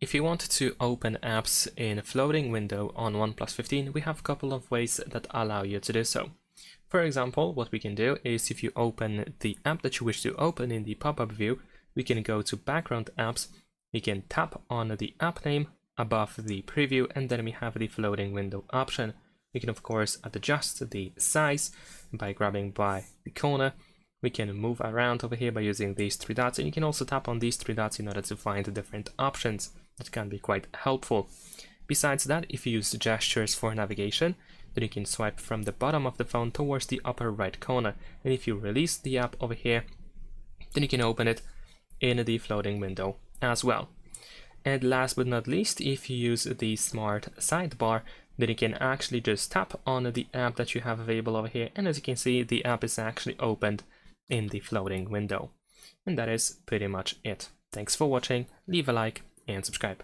If you want to open apps in a floating window on OnePlus 15, we have a couple of ways that allow you to do so. For example, what we can do is if you open the app that you wish to open in the pop-up view, we can go to background apps, we can tap on the app name above the preview, and then we have the floating window option. We can of course adjust the size by grabbing by the corner. We can move around over here by using these three dots, and you can also tap on these three dots in order to find different options. That can be quite helpful. Besides that, if you use gestures for navigation, then you can swipe from the bottom of the phone towards the upper right corner, and if you release the app over here, then you can open it in the floating window as well. And last but not least, if you use the smart sidebar, then you can actually just tap on the app that you have available over here, and as you can see, the app is actually opened in the floating window. And that is pretty much it. Thanks for watching, leave a like and subscribe.